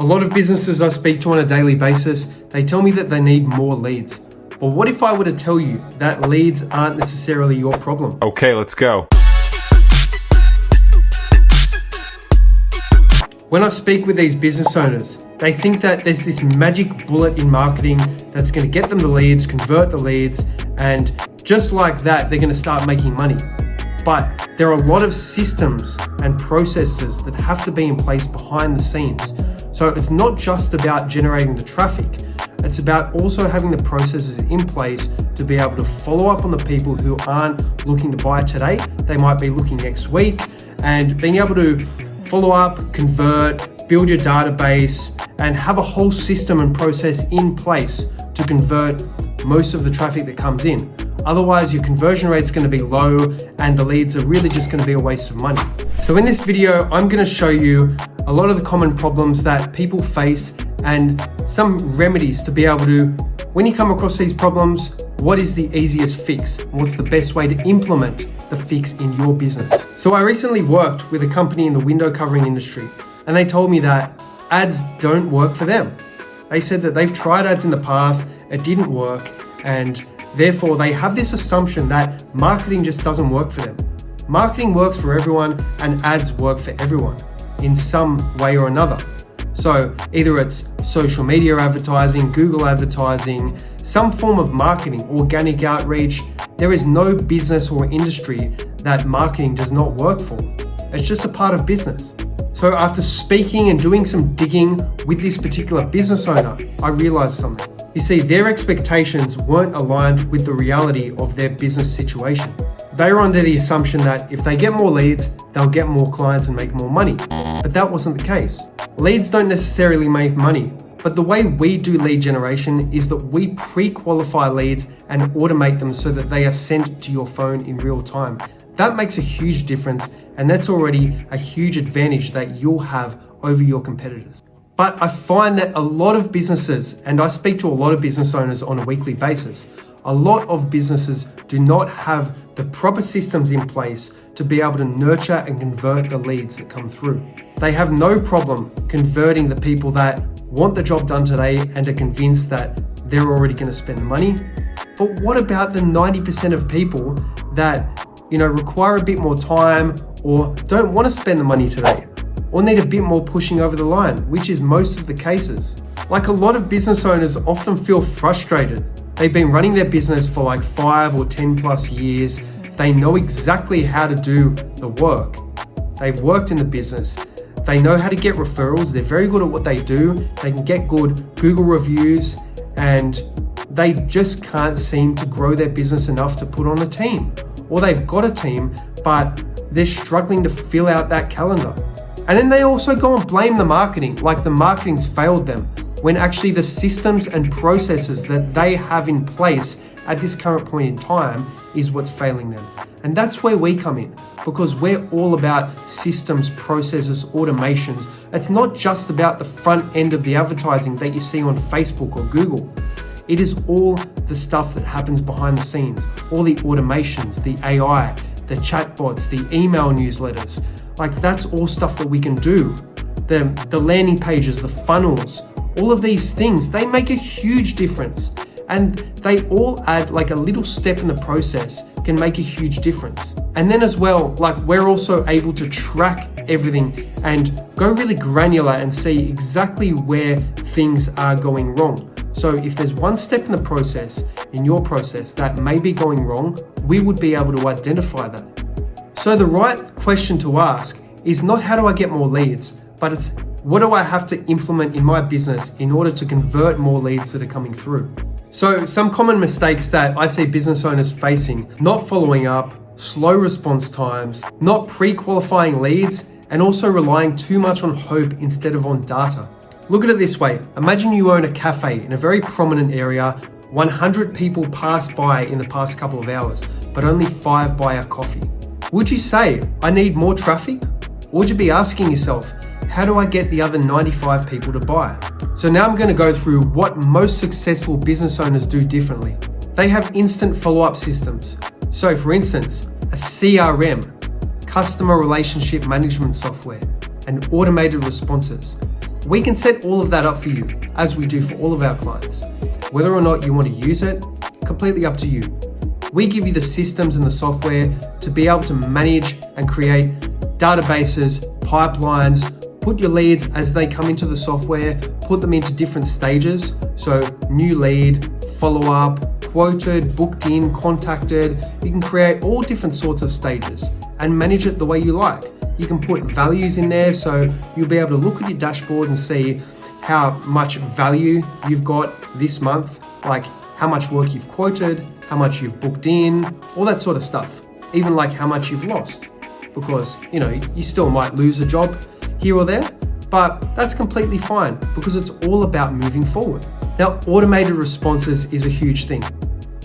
A lot of businesses I speak to on a daily basis, they tell me that they need more leads. But what if I were to tell you that leads aren't necessarily your problem? Okay, let's go. When I speak with these business owners, they think that there's this magic bullet in marketing that's going to get them the leads, convert the leads, and just like that, they're going to start making money. But there are a lot of systems and processes that have to be in place behind the scenes. So it's not just about generating the traffic, it's about also having the processes in place to be able to follow up on the people who aren't looking to buy today. They might be looking next week, and being able to follow up, convert, build your database, and have a whole system and process in place to convert most of the traffic that comes in. Otherwise, your conversion rate is going to be low and the leads are really just going to be a waste of money. So in this video, I'm going to show you a lot of the common problems that people face and some remedies to be able to, when you come across these problems, what is the easiest fix? What's the best way to implement the fix in your business? So I recently worked with a company in the window covering industry, and they told me that ads don't work for them. They said that they've tried ads in the past, it didn't work, and therefore they have this assumption that marketing just doesn't work for them. Marketing works for everyone and ads work for everyone in some way or another. So either it's social media advertising, Google advertising, some form of marketing, organic outreach. There is no business or industry that marketing does not work for. It's just a part of business. So after speaking and doing some digging with this particular business owner, I realized something. You see, their expectations weren't aligned with the reality of their business situation. They were under the assumption that if they get more leads, they'll get more clients and make more money. But that wasn't the case. Leads don't necessarily make money, but the way we do lead generation is that we pre-qualify leads and automate them so that they are sent to your phone in real time. That makes a huge difference, and that's already a huge advantage that you'll have over your competitors. But I find that a lot of businesses, and I speak to a lot of business owners on a weekly basis, a lot of businesses do not have the proper systems in place to be able to nurture and convert the leads that come through. They have no problem converting the people that want the job done today and are convinced that they're already going to spend the money. But what about the 90% of people that, require a bit more time or don't want to spend the money today or need a bit more pushing over the line, which is most of the cases? Like, a lot of business owners often feel frustrated. They've been running their business for like 5 or 10 plus years. They know exactly how to do the work. They've worked in the business. They know how to get referrals. They're very good at what they do. They can get good Google reviews, and they just can't seem to grow their business enough to put on a team. Or they've got a team, but they're struggling to fill out that calendar. And then they also go and blame the marketing, like the marketing's failed them, when actually the systems and processes that they have in place at this current point in time is what's failing them. And that's where we come in, because we're all about systems, processes, automations. It's not just about the front end of the advertising that you see on Facebook or Google. It is all the stuff that happens behind the scenes, all the automations, the AI, the chatbots, the email newsletters. Like, that's all stuff that we can do. The landing pages, the funnels, all of these things, they make a huge difference. And they all add like a little step in the process can make a huge difference. And then as well, like, we're also able to track everything and go really granular and see exactly where things are going wrong. So if there's one step in the process, in your process, that may be going wrong, we would be able to identify that. So the right question to ask is not how do I get more leads, but it's what do I have to implement in my business in order to convert more leads that are coming through? So some common mistakes that I see business owners facing: not following up, slow response times, not pre-qualifying leads, and also relying too much on hope instead of on data. Look at it this way. Imagine you own a cafe in a very prominent area. 100 people pass by in the past couple of hours, but only 5 buy a coffee. Would you say, I need more traffic? Or would you be asking yourself, how do I get the other 95 people to buy? So now I'm going to go through what most successful business owners do differently. They have instant follow-up systems. So for instance, a CRM, customer relationship management software, and automated responses. We can set all of that up for you, as we do for all of our clients. Whether or not you want to use it, completely up to you. We give you the systems and the software to be able to manage and create databases, pipelines, put your leads as they come into the software, put them into different stages. So new lead, follow-up, quoted, booked in, contacted. You can create all different sorts of stages and manage it the way you like. You can put values in there, so you'll be able to look at your dashboard and see how much value you've got this month, like how much work you've quoted, how much you've booked in, all that sort of stuff. Even like how much you've lost, because you still might lose a job here or there, but that's completely fine because it's all about moving forward. Now, automated responses is a huge thing.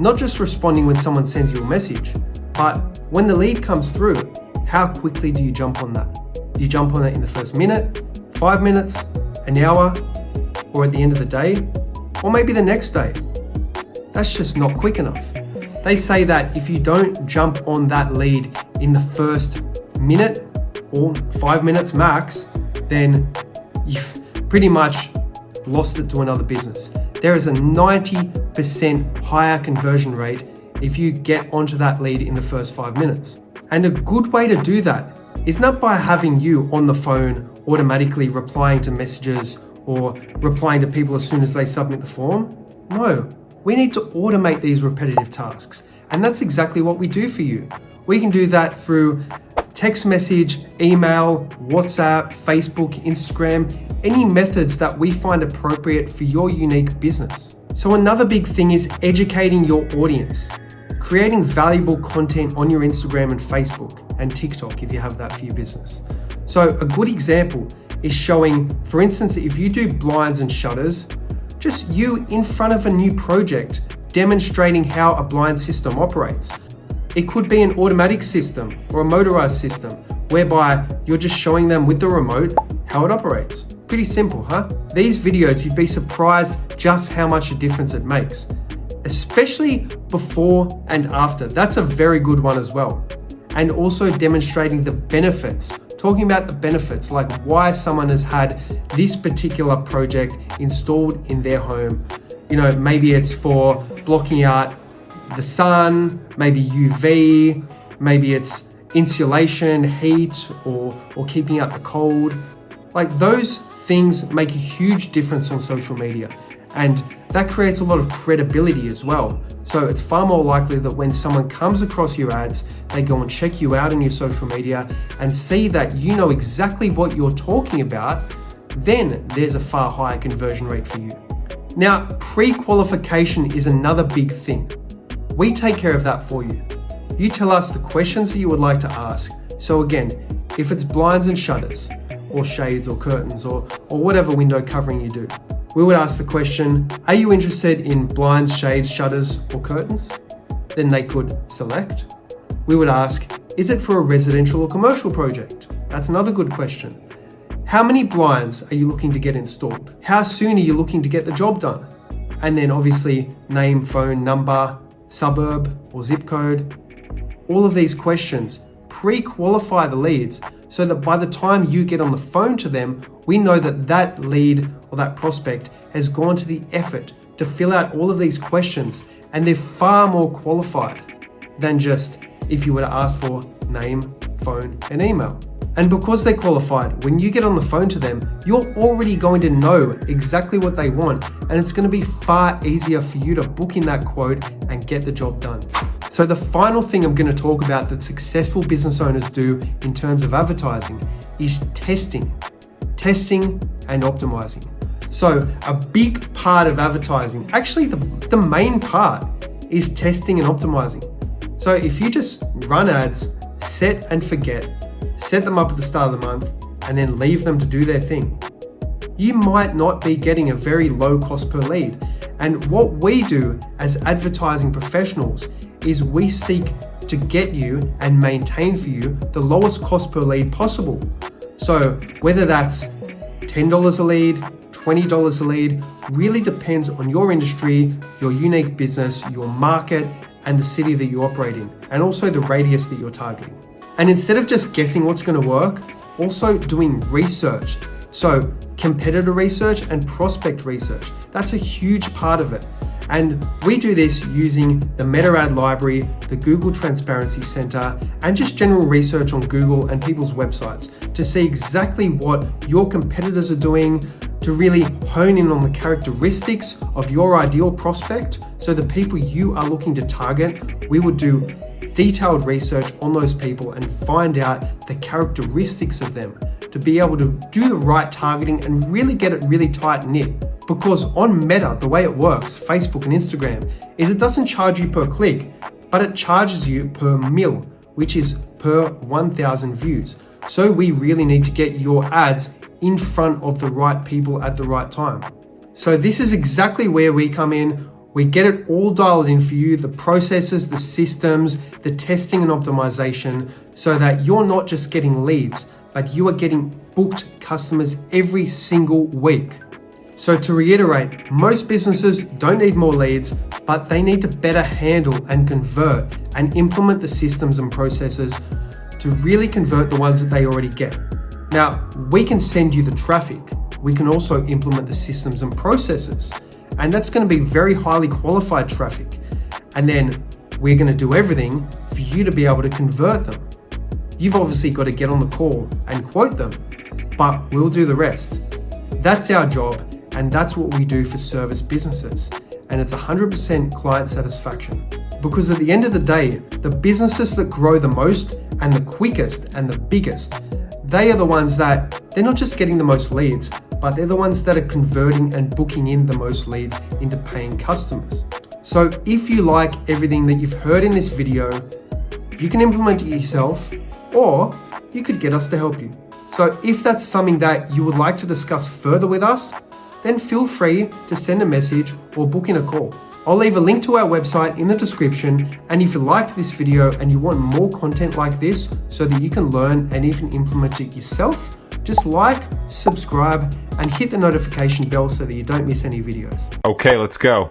Not just responding when someone sends you a message, but when the lead comes through, how quickly do you jump on that? Do you jump on it in the first minute, 5 minutes, an hour, or at the end of the day, or maybe the next day? That's just not quick enough. They say that if you don't jump on that lead in the first minute or 5 minutes max, then you've pretty much lost it to another business. There is a 90% higher conversion rate if you get onto that lead in the first 5 minutes. And a good way to do that is not by having you on the phone automatically replying to messages or replying to people as soon as they submit the form. No, we need to automate these repetitive tasks. And that's exactly what we do for you. We can do that through text message, email, WhatsApp, Facebook, Instagram, any methods that we find appropriate for your unique business. So another big thing is educating your audience, creating valuable content on your Instagram and Facebook and TikTok if you have that for your business. So a good example is showing, for instance, if you do blinds and shutters, just you in front of a new project demonstrating how a blind system operates. It could be an automatic system or a motorized system whereby you're just showing them with the remote how it operates. Pretty simple, huh? These videos, you'd be surprised just how much a difference it makes, especially before and after. That's a very good one as well. And also demonstrating the benefits, talking about the benefits, like why someone has had this particular project installed in their home. Maybe it's for blocking out the sun, maybe UV, maybe it's insulation, heat, or keeping out the cold. Like those things make a huge difference on social media, and that creates a lot of credibility as well. So it's far more likely that when someone comes across your ads, they go and check you out on your social media and see that you know exactly what you're talking about, then there's a far higher conversion rate for you. Now, pre-qualification is another big thing. We take care of that for you. You tell us the questions that you would like to ask. So again, if it's blinds and shutters, or shades or curtains, or whatever window covering you do, we would ask the question, are you interested in blinds, shades, shutters, or curtains? Then they could select. We would ask, is it for a residential or commercial project? That's another good question. How many blinds are you looking to get installed? How soon are you looking to get the job done? And then obviously name, phone number, suburb or zip code. All of these questions pre-qualify the leads so that by the time you get on the phone to them, we know that that lead or that prospect has gone to the effort to fill out all of these questions, and they're far more qualified than just if you were to ask for name, phone, and email. And because they're qualified, when you get on the phone to them, you're already going to know exactly what they want, and it's going to be far easier for you to book in that quote and get the job done. So the final thing I'm going to talk about that successful business owners do in terms of advertising is testing and optimizing. So a big part of advertising, actually the main part, is testing and optimizing. So if you just run ads, set and forget, set them up at the start of the month, and then leave them to do their thing, you might not be getting a very low cost per lead. And what we do as advertising professionals is we seek to get you and maintain for you the lowest cost per lead possible. So whether that's $10 a lead, $20 a lead, really depends on your industry, your unique business, your market, and the city that you operate in, and also the radius that you're targeting. And instead of just guessing what's going to work, also doing research, So competitor research and prospect research, that's a huge part of it. And we do this using the Meta Ad Library, the Google Transparency Center, and just general research on Google and people's websites to see exactly what your competitors are doing, to really hone in on the characteristics of your ideal prospect. So the people you are looking to target, we would do detailed research on those people and find out the characteristics of them to be able to do the right targeting and really get it really tight knit. Because on Meta, the way it works, Facebook and Instagram, is it doesn't charge you per click, but it charges you per mil, which is per 1,000 views. So we really need to get your ads in front of the right people at the right time. So this is exactly where we come in. We get it all dialed in for you, the processes, the systems, the testing and optimization, so that you're not just getting leads, but you are getting booked customers every single week. So to reiterate, most businesses don't need more leads, but they need to better handle and convert and implement the systems and processes to really convert the ones that they already get. Now, we can send you the traffic. We can also implement the systems and processes, and that's going to be very highly qualified traffic. And then we're going to do everything for you to be able to convert them. You've obviously got to get on the call and quote them, but we'll do the rest. That's our job, and that's what we do for service businesses. And it's 100% client satisfaction. Because at the end of the day, the businesses that grow the most and the quickest and the biggest, they are the ones that they're not just getting the most leads, but they're the ones that are converting and booking in the most leads into paying customers. So if you like everything that you've heard in this video, you can implement it yourself, or you could get us to help you. So if that's something that you would like to discuss further with us, then feel free to send a message or book in a call. I'll leave a link to our website in the description, and if you liked this video and you want more content like this so that you can learn and even implement it yourself, just like, subscribe, and hit the notification bell so that you don't miss any videos. Okay, let's go.